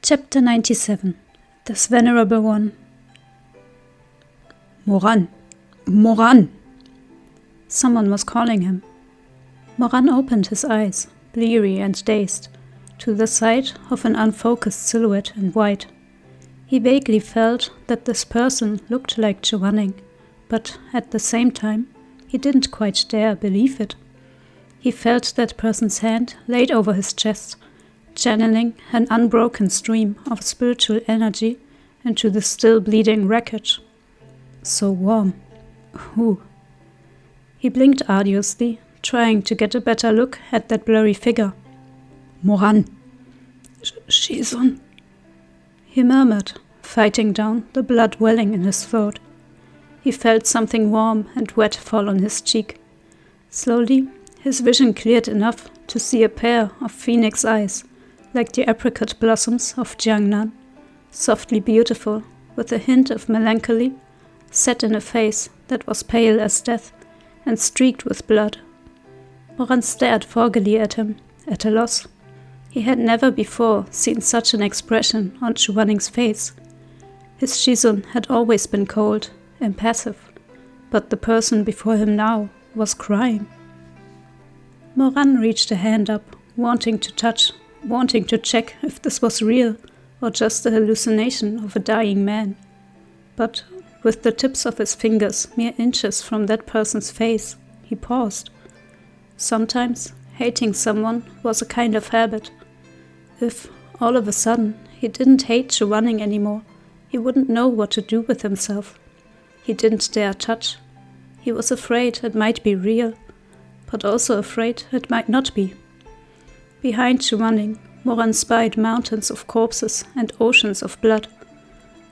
Chapter 97. This Venerable One. Moran! Moran! Someone was calling him. Moran opened his eyes, bleary and dazed, to the sight of an unfocused silhouette in white. He vaguely felt that this person looked like Shuming, but at the same time, he didn't quite dare believe it. He felt that person's hand laid over his chest, channeling an unbroken stream of spiritual energy into the still bleeding wreckage. So warm. Who? He blinked arduously, trying to get a better look at that blurry figure. Moran! Shizun! He murmured, fighting down the blood welling in his throat. He felt something warm and wet fall on his cheek. Slowly, his vision cleared enough to see a pair of phoenix eyes, like the apricot blossoms of Jiangnan, softly beautiful, with a hint of melancholy, set in a face that was pale as death and streaked with blood. Moran stared foggily at him, at a loss. He had never before seen such an expression on Shuming's face. His Shizun had always been cold, impassive, but the person before him now was crying. Moran reached a hand up, wanting to touch, wanting to check if this was real or just a hallucination of a dying man. But with the tips of his fingers mere inches from that person's face, he paused. Sometimes hating someone was a kind of habit. If, all of a sudden, he didn't hate Shuming anymore, he wouldn't know what to do with himself. He didn't dare touch. He was afraid it might be real, but also afraid it might not be. Behind Shuming, Moran spied mountains of corpses and oceans of blood.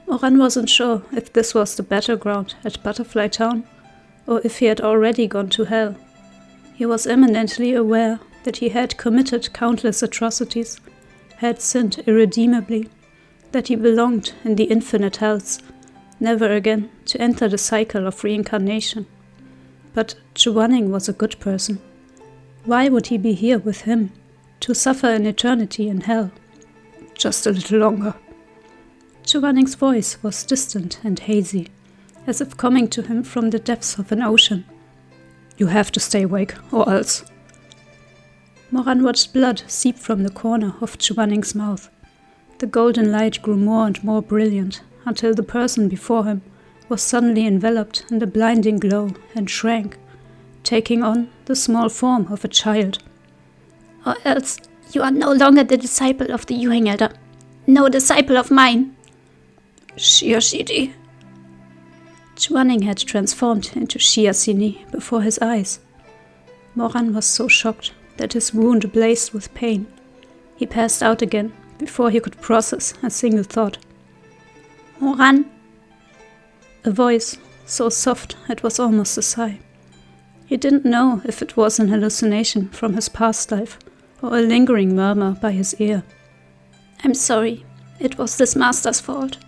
Moran wasn't sure if this was the battleground at Butterfly Town, or if he had already gone to hell. He was eminently aware that he had committed countless atrocities, had sinned irredeemably, that he belonged in the infinite hells, never again to enter the cycle of reincarnation. But Shuming was a good person. Why would he be here with him, to suffer an eternity in hell? Just a little longer. Shuming's voice was distant and hazy, as if coming to him from the depths of an ocean. You have to stay awake, or else. Moran watched blood seep from the corner of Shuming's mouth. The golden light grew more and more brilliant, until the person before him was suddenly enveloped in the blinding glow and shrank, taking on the small form of a child. Or else you are no longer the disciple of the Yuheng Elder, no disciple of mine. Shiashidi. Shuming had transformed into Shiasini before his eyes. Moran was so shocked that his wound blazed with pain. He passed out again before he could process a single thought. Moran. A voice, so soft it was almost a sigh. He didn't know if it was an hallucination from his past life or a lingering murmur by his ear. I'm sorry. It was this master's fault.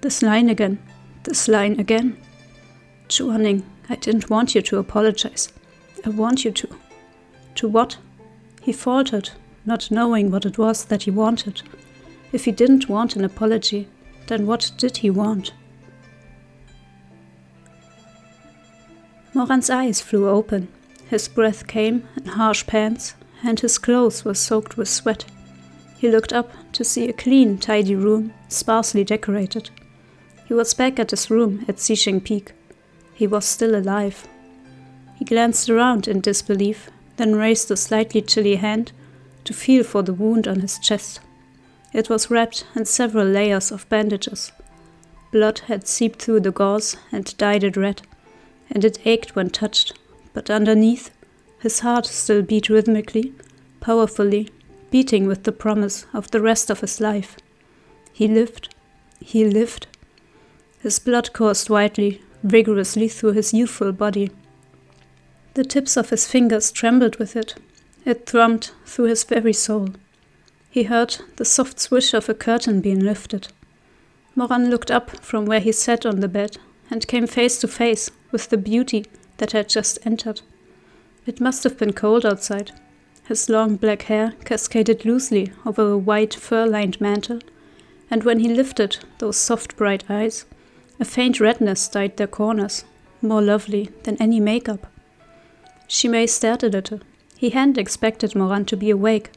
This line again. This line again. Shuming, I didn't want you to apologize. I want you to. To what? He faltered, not knowing what it was that he wanted. If he didn't want an apology, then what did he want? Moran's eyes flew open. His breath came in harsh pants, and his clothes were soaked with sweat. He looked up to see a clean, tidy room, sparsely decorated. He was back at his room at Sisheng Peak. He was still alive. He glanced around in disbelief, then raised a slightly chilly hand to feel for the wound on his chest. It was wrapped in several layers of bandages. Blood had seeped through the gauze and dyed it red, and it ached when touched, but underneath, his heart still beat rhythmically, powerfully, beating with the promise of the rest of his life. He lived. He lived. His blood coursed widely, vigorously through his youthful body. The tips of his fingers trembled with it. It thrummed through his very soul. He heard the soft swish of a curtain being lifted. Moran looked up from where he sat on the bed and came face to face with the beauty that had just entered. It must have been cold outside. His long black hair cascaded loosely over a white fur-lined mantle, and when he lifted those soft bright eyes, a faint redness dyed their corners, more lovely than any makeup. Shimei stared a little. He hadn't expected Moran to be awake.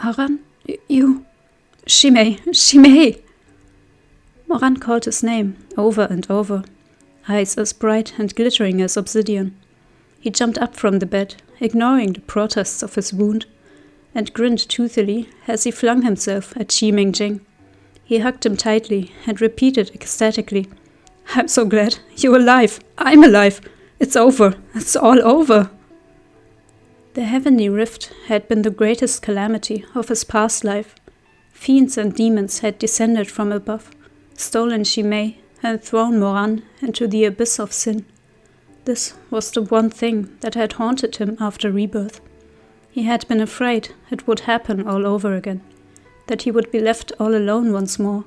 Aran, you... Shimei! Shimei! Moran called his name over and over, eyes as bright and glittering as obsidian. He jumped up from the bed, ignoring the protests of his wound, and grinned toothily as he flung himself at Shiming Jing. He hugged him tightly and repeated ecstatically, "I'm so glad. You're alive. I'm alive. It's over. It's all over." The heavenly rift had been the greatest calamity of his past life. Fiends and demons had descended from above, stolen Shimei, and thrown Moran into the abyss of sin. This was the one thing that had haunted him after rebirth. He had been afraid it would happen all over again, that he would be left all alone once more,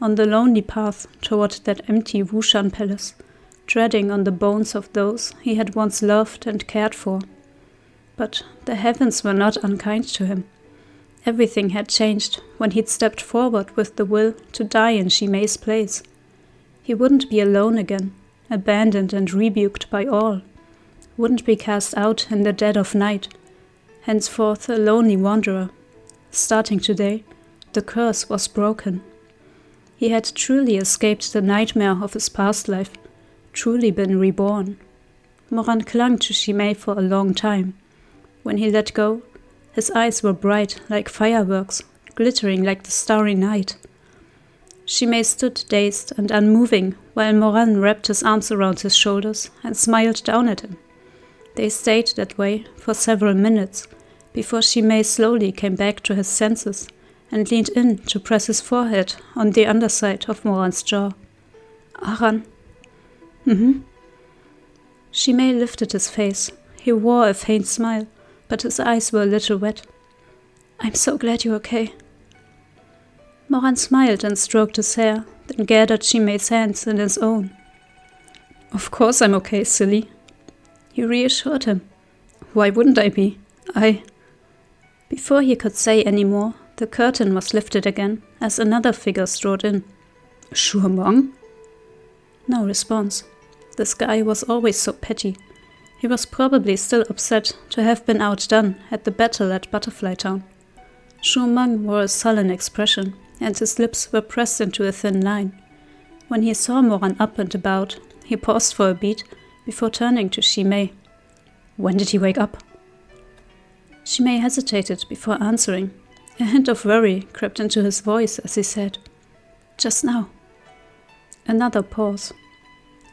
on the lonely path toward that empty Wushan palace, treading on the bones of those he had once loved and cared for. But the heavens were not unkind to him. Everything had changed when he'd stepped forward with the will to die in Shimei's place. He wouldn't be alone again, abandoned and rebuked by all, wouldn't be cast out in the dead of night, henceforth a lonely wanderer. Starting today, the curse was broken. He had truly escaped the nightmare of his past life, truly been reborn. Moran clung to Shimei for a long time. When he let go, his eyes were bright like fireworks, glittering like the starry night. Shimei stood dazed and unmoving while Moran wrapped his arms around his shoulders and smiled down at him. They stayed that way for several minutes before Shimei slowly came back to his senses and leaned in to press his forehead on the underside of Moran's jaw. "Aran." Shimei lifted his face. He wore a faint smile, but his eyes were a little wet. "I'm so glad you're okay." Moran smiled and stroked his hair, then gathered Shimei's hands in his own. "Of course I'm okay, silly." He reassured him. "Why wouldn't I be? Before he could say any more, the curtain was lifted again as another figure strode in. "Shuming?" No response. This guy was always so petty. He was probably still upset to have been outdone at the battle at Butterfly Town. Shuming wore a sullen expression, and his lips were pressed into a thin line. When he saw Moran up and about, he paused for a beat before turning to Shimei. "When did he wake up?" Shimei hesitated before answering. A hint of worry crept into his voice as he said, "Just now." Another pause.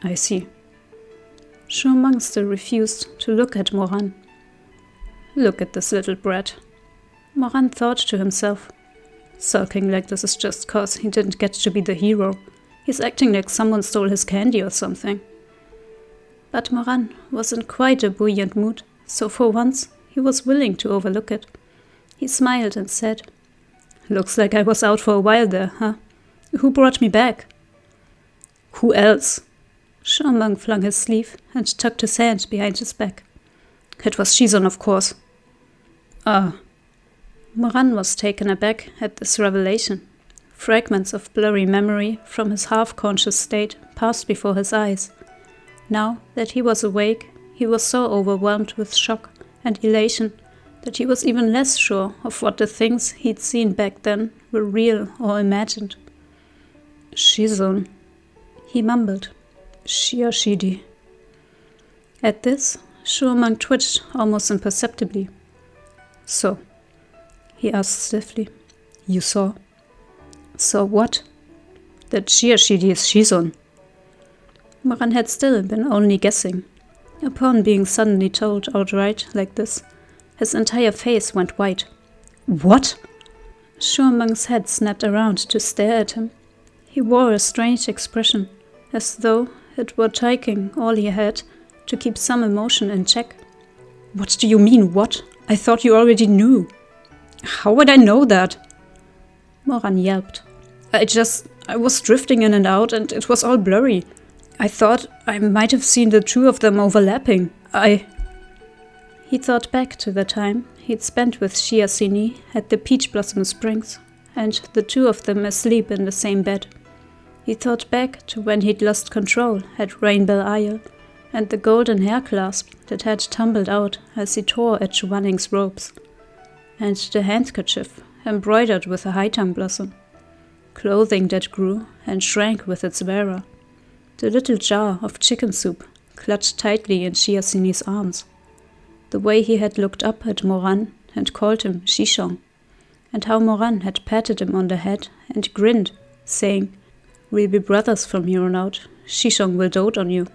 "I see." Shuming still refused to look at Moran. "Look at this little brat." Moran thought to himself. Sulking like this is just 'cause he didn't get to be the hero. He's acting like someone stole his candy or something. But Moran was in quite a buoyant mood, so for once he was willing to overlook it. He smiled and said, "Looks like I was out for a while there, huh? Who brought me back?" "Who else?" Shuming flung his sleeve and tucked his hand behind his back. "It was Shizun, of course." "Ah." Moran was taken aback at this revelation. Fragments of blurry memory from his half-conscious state passed before his eyes. Now that he was awake, he was so overwhelmed with shock and elation that he was even less sure of what the things he'd seen back then were real or imagined. "Shizun," he mumbled. "Shiashidi." At this, Shuming twitched almost imperceptibly. "So," he asked stiffly, "you saw?" "Saw what?" "That Shiashidi is Shizun." Moran had still been only guessing. Upon being suddenly told outright like this, his entire face went white. "What?" Shuming's head snapped around to stare at him. He wore a strange expression, as though it were taking all he had to keep some emotion in check. "What do you mean, what? I thought you already knew." "How would I know that?" Moran yelped. I was drifting in and out, and it was all blurry. I thought I might have seen the two of them overlapping. He thought back to the time he'd spent with Shiasini at the Peach Blossom Springs, and the two of them asleep in the same bed. He thought back to when he'd lost control at Rainbow Isle, and the golden hair clasp that had tumbled out as he tore at Shuming's ropes, and the handkerchief embroidered with a high-tongue blossom, clothing that grew and shrank with its wearer, the little jar of chicken soup clutched tightly in Shiasini's arms, the way he had looked up at Moran and called him Shishong, and how Moran had patted him on the head and grinned, saying, "We'll be brothers from here on out. Shishong will dote on you."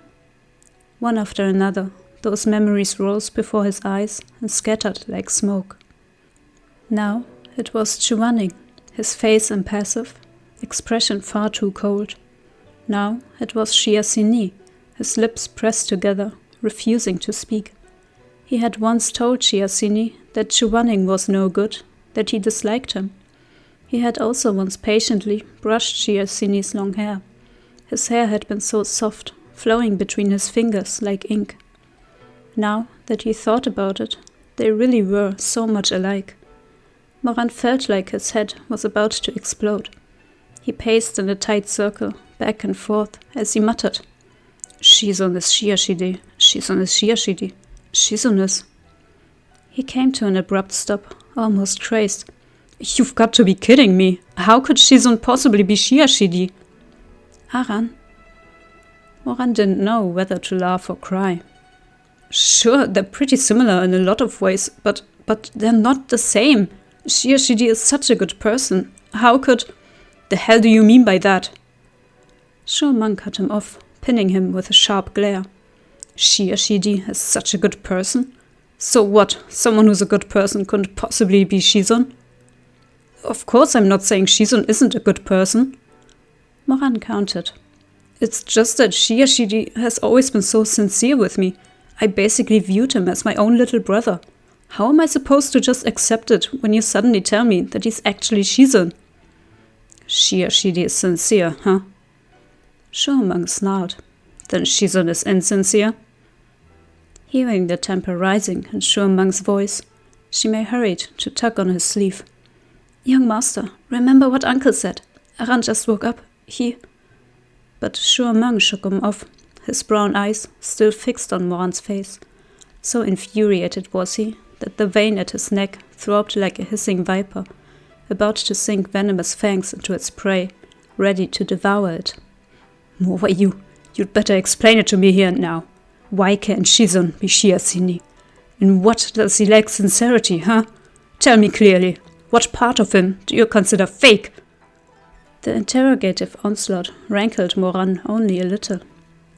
One after another, those memories rose before his eyes and scattered like smoke. Now it was Shuming, his face impassive, expression far too cold. Now it was Shiasini, his lips pressed together, refusing to speak. He had once told Shiasini that Shuming was no good, that he disliked him. He had also once patiently brushed Shiasini's long hair. His hair had been so soft, flowing between his fingers like ink. Now that he thought about it, they really were so much alike. Moran felt like his head was about to explode. He paced in a tight circle, back and forth, as he muttered, "Shizun is Shiashidi, Shizun is Shiashidi, Shizun is..." He came to an abrupt stop, almost crazed. "You've got to be kidding me! How could Shizun possibly be Shiashidi?" "Aran?" Moran didn't know whether to laugh or cry. "Sure, they're pretty similar in a lot of ways, but they're not the same. Shiashidi is such a good person. How could... The hell do you mean by that?" Shuming cut him off, pinning him with a sharp glare. "Shiashidi is such a good person? So what, someone who's a good person couldn't possibly be Shizun?" "Of course I'm not saying Shizun isn't a good person," Moran countered. "It's just that Shiashidi has always been so sincere with me. I basically viewed him as my own little brother. How am I supposed to just accept it when you suddenly tell me that he's actually Shizun?" "Shiashidi is sincere, huh?" Shuming snarled. "Then Shizun is insincere?" Hearing the temper rising in Shuming's voice, Shimei hurried to tug on his sleeve. "Young master, remember what uncle said. Aran just woke up. But Shuming shook him off, his brown eyes still fixed on Moran's face. So infuriated was he that the vein at his neck throbbed like a hissing viper, about to sink venomous fangs into its prey, ready to devour it. "Why, you'd better explain it to me here and now. Why can't Shizun be Shiasini? In what does he lack sincerity, huh? Tell me clearly, what part of him do you consider fake?" The interrogative onslaught rankled Moran only a little.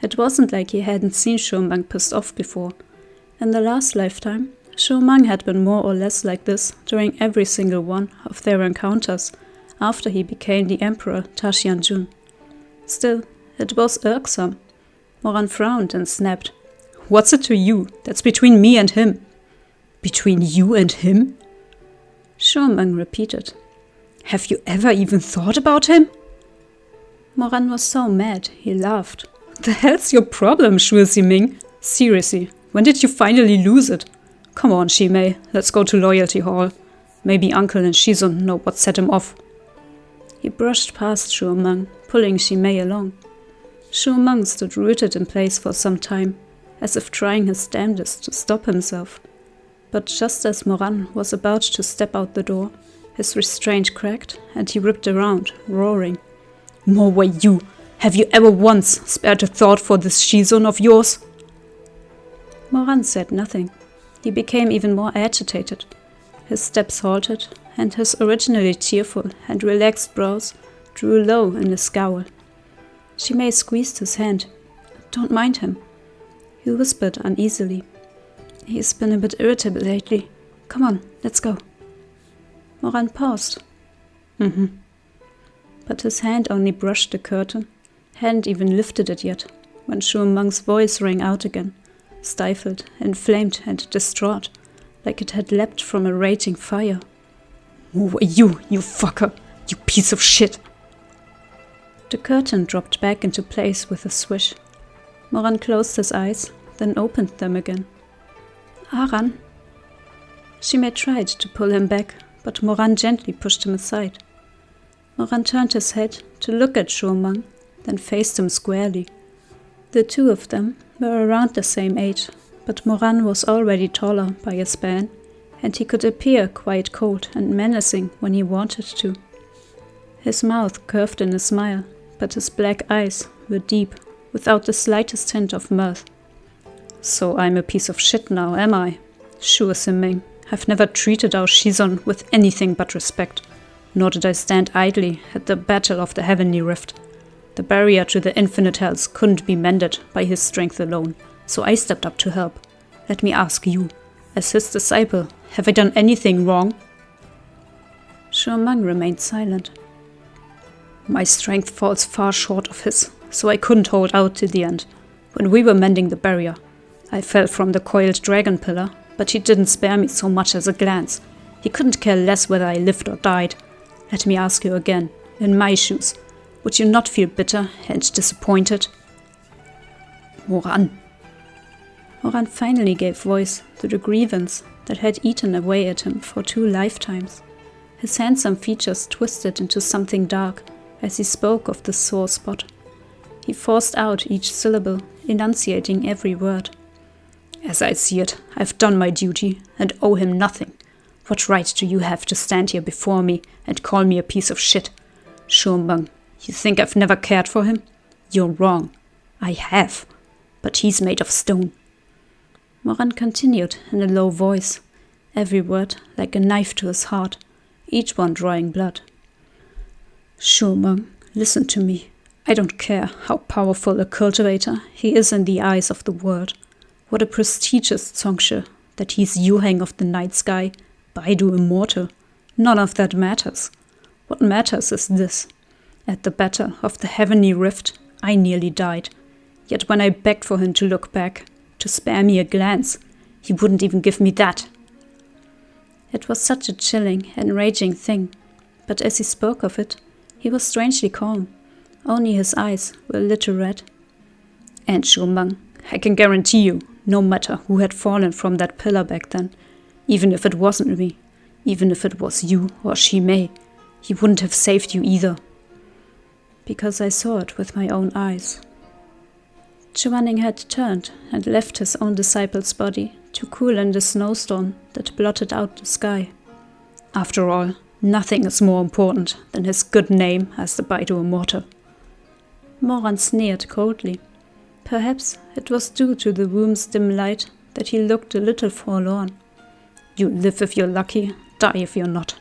It wasn't like he hadn't seen Shuming pissed off before. In the last lifetime, Shuming had been more or less like this during every single one of their encounters after he became the Emperor Tashianjun. Still, it was irksome. Moran frowned and snapped. "What's it to you? That's between me and him." "Between you and him?" Shuming repeated. "Have you ever even thought about him?" Moran was so mad, he laughed. "The hell's your problem, Shuming? Seriously, when did you finally lose it? Come on, Shimei, let's go to Loyalty Hall. Maybe Uncle and Shizun know what set him off." He brushed past Shuming, pulling Shimei along. Shuming stood rooted in place for some time, as if trying his damnedest to stop himself. But just as Moran was about to step out the door, his restraint cracked and he ripped around, roaring. "More you! Have you ever once spared a thought for this Shizun of yours?" Moran said nothing. He became even more agitated. His steps halted, and his originally cheerful and relaxed brows drew low in a scowl. Shimei squeezed his hand. "Don't mind him," he whispered uneasily. "He's been a bit irritable lately. Come on, let's go." Moran paused. But his hand only brushed the curtain, hadn't even lifted it yet, when Shuming's voice rang out again, stifled, inflamed and distraught, like it had leapt from a raging fire. "Who are you fucker! You piece of shit!" The curtain dropped back into place with a swish. Moran closed his eyes, then opened them again. "Aran?" Shimei tried to pull him back, but Moran gently pushed him aside. Moran turned his head to look at Shuming, then faced him squarely. The two of them were around the same age, but Moran was already taller by a span, and he could appear quite cold and menacing when he wanted to. His mouth curved in a smile, but his black eyes were deep, without the slightest hint of mirth. "So I'm a piece of shit now, am I? Sure, Shuming. I've never treated our Shizun with anything but respect, nor did I stand idly at the battle of the heavenly rift. The barrier to the infinite hells couldn't be mended by his strength alone, so I stepped up to help. Let me ask you, as his disciple, have I done anything wrong?" Shuming remained silent. "My strength falls far short of his, so I couldn't hold out till the end. When we were mending the barrier, I fell from the coiled dragon pillar, but he didn't spare me so much as a glance. He couldn't care less whether I lived or died. Let me ask you again, in my shoes, would you not feel bitter and disappointed?" "Moran." Moran finally gave voice to the grievance that had eaten away at him for 2 lifetimes. His handsome features twisted into something dark as he spoke of the sore spot. He forced out each syllable, enunciating every word. "As I see it, I've done my duty and owe him nothing. What right do you have to stand here before me and call me a piece of shit? Shuming, you think I've never cared for him? You're wrong. I have. But he's made of stone." Moran continued in a low voice, every word like a knife to his heart, each one drawing blood. "Shuming, listen to me. I don't care how powerful a cultivator he is in the eyes of the world. What a prestigious zongshe that he's Yuheng of the night sky, Baidu immortal. None of that matters. What matters is this. At the battle of the heavenly rift, I nearly died. Yet when I begged for him to look back, to spare me a glance, he wouldn't even give me that." It was such a chilling, enraging thing, but as he spoke of it, he was strangely calm. Only his eyes were a little red. "And Shuming, I can guarantee you, no matter who had fallen from that pillar back then, even if it wasn't me, even if it was you or Shimei, he wouldn't have saved you either." "Because I saw it with my own eyes." Shuming had turned and left his own disciple's body to cool in the snowstorm that blotted out the sky. After all, nothing is more important than his good name as the Baidu Immortal. Moran sneered coldly. Perhaps it was due to the room's dim light that he looked a little forlorn. "You live if you're lucky, die if you're not."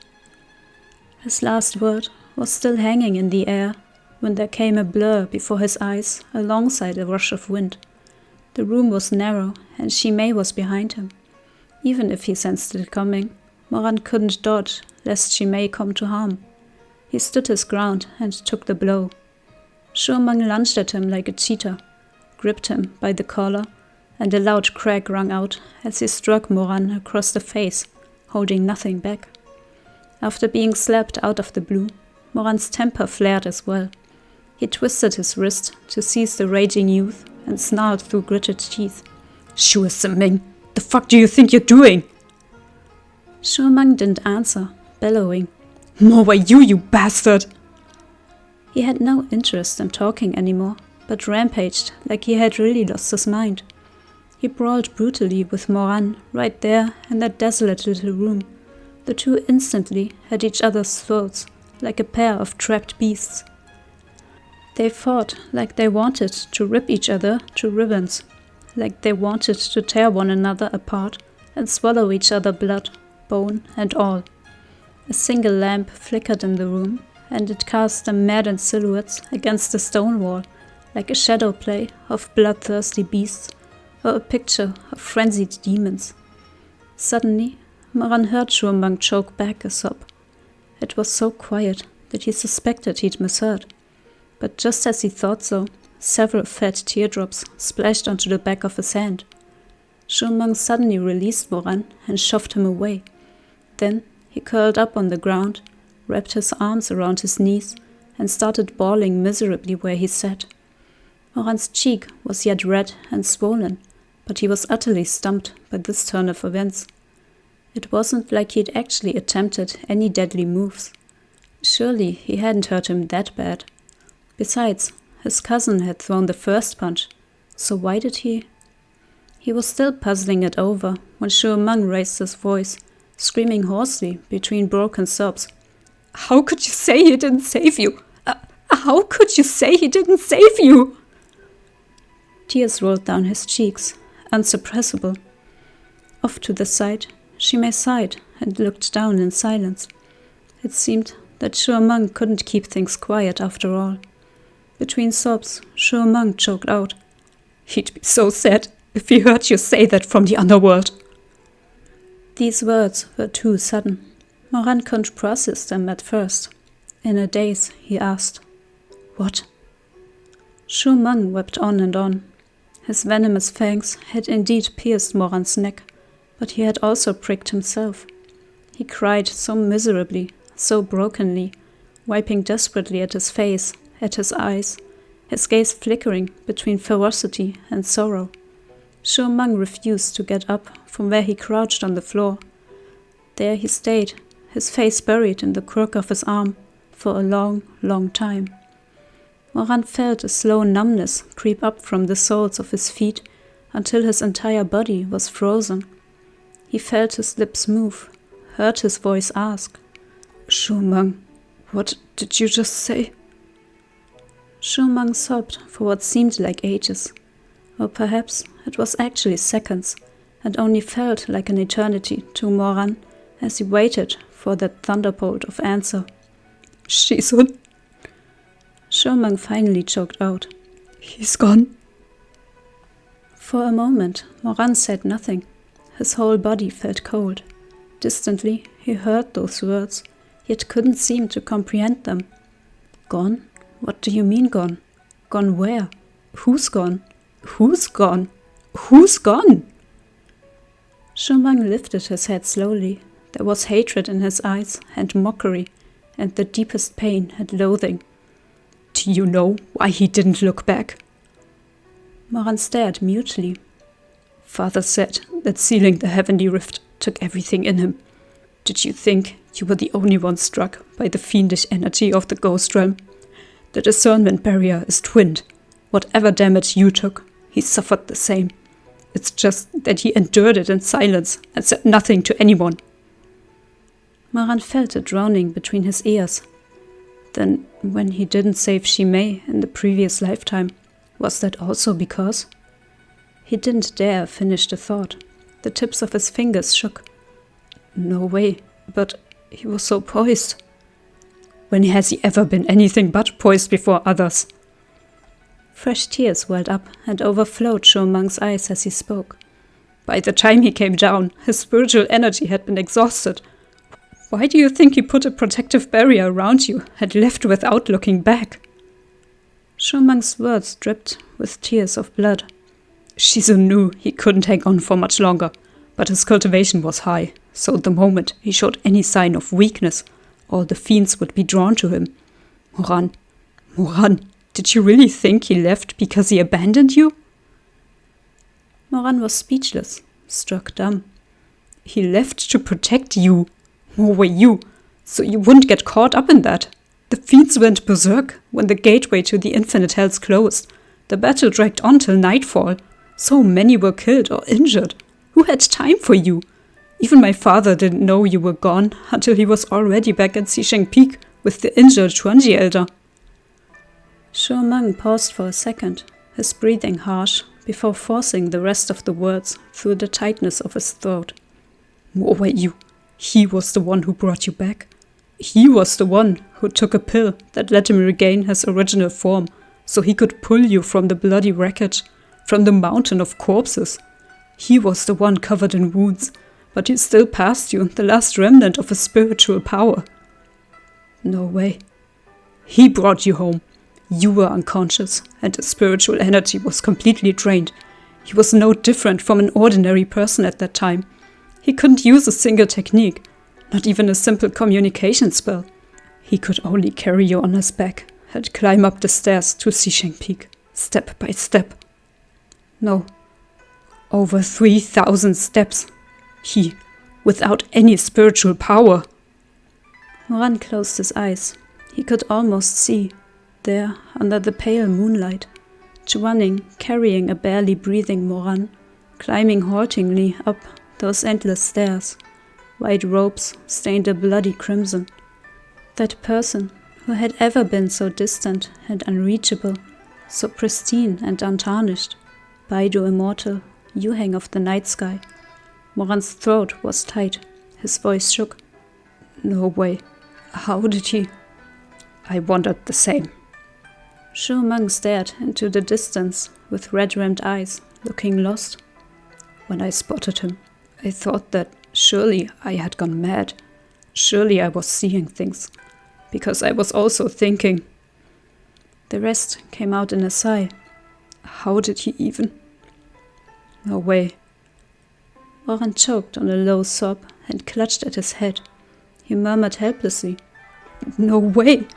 His last word was still hanging in the air when there came a blur before his eyes alongside a rush of wind. The room was narrow and Shimei was behind him. Even if he sensed it coming, Moran couldn't dodge lest Shimei come to harm. He stood his ground and took the blow. Shuming lunged at him like a cheetah, gripped him by the collar, and a loud crack rang out as he struck Moran across the face, holding nothing back. After being slapped out of the blue, Moran's temper flared as well. He twisted his wrist to seize the raging youth and snarled through gritted teeth. "Sure, Shuming, the fuck do you think you're doing?" Shuming didn't answer, bellowing, "More were you bastard!" He had no interest in talking anymore, but rampaged like he had really lost his mind. He brawled brutally with Moran right there in that desolate little room. The two instantly had each other's throats, like a pair of trapped beasts. They fought like they wanted to rip each other to ribbons, like they wanted to tear one another apart and swallow each other blood, bone and all. A single lamp flickered in the room, and it cast them maddened silhouettes against the stone wall, like a shadow play of bloodthirsty beasts or a picture of frenzied demons. Suddenly, Moran heard Shuming choke back a sob. It was so quiet that he suspected he'd misheard. But just as he thought so, several fat teardrops splashed onto the back of his hand. Shuming suddenly released Moran and shoved him away. Then he curled up on the ground, wrapped his arms around his knees, and started bawling miserably where he sat. Moran's cheek was yet red and swollen, but he was utterly stumped by this turn of events. It wasn't like he'd actually attempted any deadly moves. Surely he hadn't hurt him that bad. Besides, his cousin had thrown the first punch, so why did he? He was still puzzling it over when Shuming raised his voice, screaming hoarsely between broken sobs. "How could you say he didn't save you? How could you say he didn't save you?" Tears rolled down his cheeks, unsuppressible. Off to the side, Shimei sighed and looked down in silence. It seemed that Shuming couldn't keep things quiet after all. Between sobs, Shuming choked out, "He'd be so sad if he heard you say that from the underworld." These words were too sudden. Moran couldn't process them at first. In a daze, he asked, "What?" Shuming wept on and on. His venomous fangs had indeed pierced Moran's neck, but he had also pricked himself. He cried so miserably, so brokenly, wiping desperately at his face, at his eyes, his gaze flickering between ferocity and sorrow. Shuming refused to get up from where he crouched on the floor. There he stayed, his face buried in the crook of his arm, for a long, long time. Moran felt a slow numbness creep up from the soles of his feet until his entire body was frozen. He felt his lips move, heard his voice ask, "Shuming, what did you just say?" Shuming sobbed for what seemed like ages, or perhaps it was actually seconds, and only felt like an eternity to Moran as he waited for that thunderbolt of answer. "Shizun." Shuming finally choked out, "He's gone." For a moment, Moran said nothing. His whole body felt cold. Distantly, he heard those words, yet couldn't seem to comprehend them. "Gone? What do you mean gone? Gone where? Who's gone? Who's gone? Who's gone?" Shuming lifted his head slowly. There was hatred in his eyes, and mockery, and the deepest pain and loathing. "Do you know why he didn't look back?" Moran stared mutely. "Father said that sealing the heavenly rift took everything in him. Did you think you were the only one struck by the fiendish energy of the ghost realm? The discernment barrier is twinned. Whatever damage you took, he suffered the same. It's just that he endured it in silence and said nothing to anyone." Moran felt a droning between his ears. Then, when he didn't save Shimei in the previous lifetime, was that also because? He didn't dare finish the thought. The tips of his fingers shook. No way, but he was so poised. When has he ever been anything but poised before others? Fresh tears welled up and overflowed Shuming's eyes as he spoke. By the time he came down, his spiritual energy had been exhausted. Why do you think he put a protective barrier around you and left without looking back? Shuming's words dripped with tears of blood. Shizun knew he couldn't hang on for much longer, but his cultivation was high, so the moment he showed any sign of weakness, all the fiends would be drawn to him. Moran, did you really think he left because he abandoned you? Moran was speechless, struck dumb. He left to protect you. Who were you? So you wouldn't get caught up in that. The fiends went berserk when the gateway to the infinite hells closed. The battle dragged on till nightfall. So many were killed or injured. Who had time for you? Even my father didn't know you were gone until he was already back at Sisheng Peak with the injured Chuanji elder. Shuming paused for a second, his breathing harsh, before forcing the rest of the words through the tightness of his throat. Who were you? He was the one who brought you back. He was the one who took a pill that let him regain his original form, so he could pull you from the bloody wreckage, from the mountain of corpses. He was the one covered in wounds, but he still passed you the last remnant of his spiritual power. No way. He brought you home. You were unconscious, and his spiritual energy was completely drained. He was no different from an ordinary person at that time. He couldn't use a single technique, not even a simple communication spell. He could only carry you on his back and climb up the stairs to Sisheng Peak, step by step. No, over 3,000 steps. He without any spiritual power. Moran closed his eyes. He could almost see, there, under the pale moonlight, Shuming carrying a barely breathing Moran, climbing haltingly up those endless stairs. White robes stained a bloody crimson. That person who had ever been so distant and unreachable, so pristine and untarnished, Baidu immortal, Yuheng of the night sky. Moran's throat was tight, his voice shook. No way. How did he? I wondered the same. Shuming stared into the distance with red-rimmed eyes, looking lost. When I spotted him, I thought that surely I had gone mad. Surely I was seeing things. Because I was also thinking. The rest came out in a sigh. How did he even? No way. Moran choked on a low sob and clutched at his head. He murmured helplessly, No way!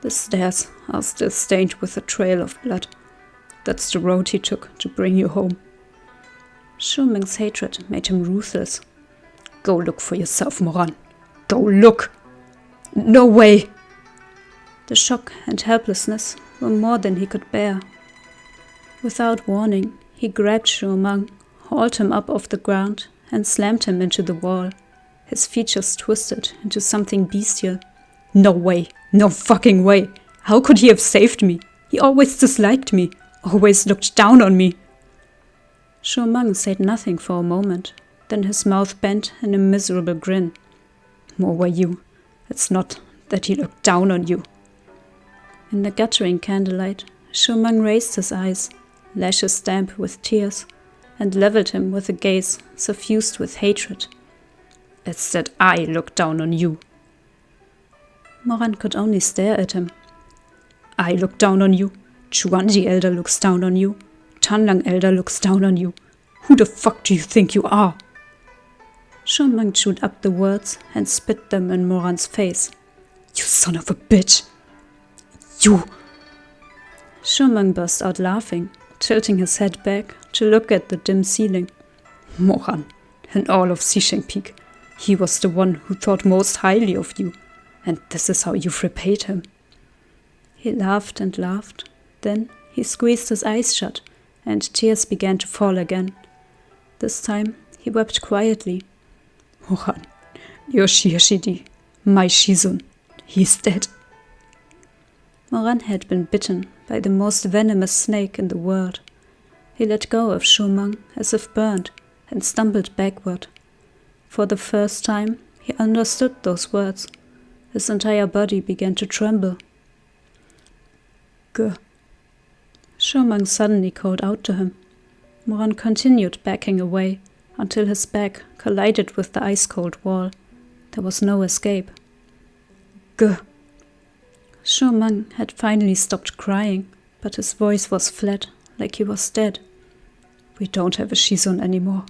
The stairs are still stained with a trail of blood. That's the road he took to bring you home. Shuming's hatred made him ruthless. Go look for yourself, Moran. Go look! No way! The shock and helplessness were more than he could bear. Without warning, he grabbed Shuming, hauled him up off the ground, and slammed him into the wall. His features twisted into something bestial. No way! No fucking way! How could he have saved me? He always disliked me, always looked down on me. Shuming said nothing for a moment, then his mouth bent in a miserable grin. More were you. It's not that he looked down on you. In the guttering candlelight, Shuming raised his eyes, lashes damp with tears, and leveled him with a gaze suffused with hatred. It's that I look down on you. Moran could only stare at him. I look down on you. Chuanji Elder looks down on you. Tanlang Elder looks down on you. Who the fuck do you think you are? Shuming chewed up the words and spit them in Moran's face. You son of a bitch! You! Shuming burst out laughing, tilting his head back to look at the dim ceiling. Moran, in all of Sisheng Peak, he was the one who thought most highly of you, and this is how you've repaid him. He laughed and laughed, then he squeezed his eyes shut, and tears began to fall again. This time he wept quietly. Moran, your Shishidi, my Shizun, he's dead. Moran had been bitten by the most venomous snake in the world. He let go of Shuming as if burned and stumbled backward. For the first time, he understood those words. His entire body began to tremble. Gah. Shuming suddenly called out to him. Moran continued backing away until his back collided with the ice-cold wall. There was no escape. Gah. Shuming had finally stopped crying, but his voice was flat, like he was dead. We don't have a Shizun anymore.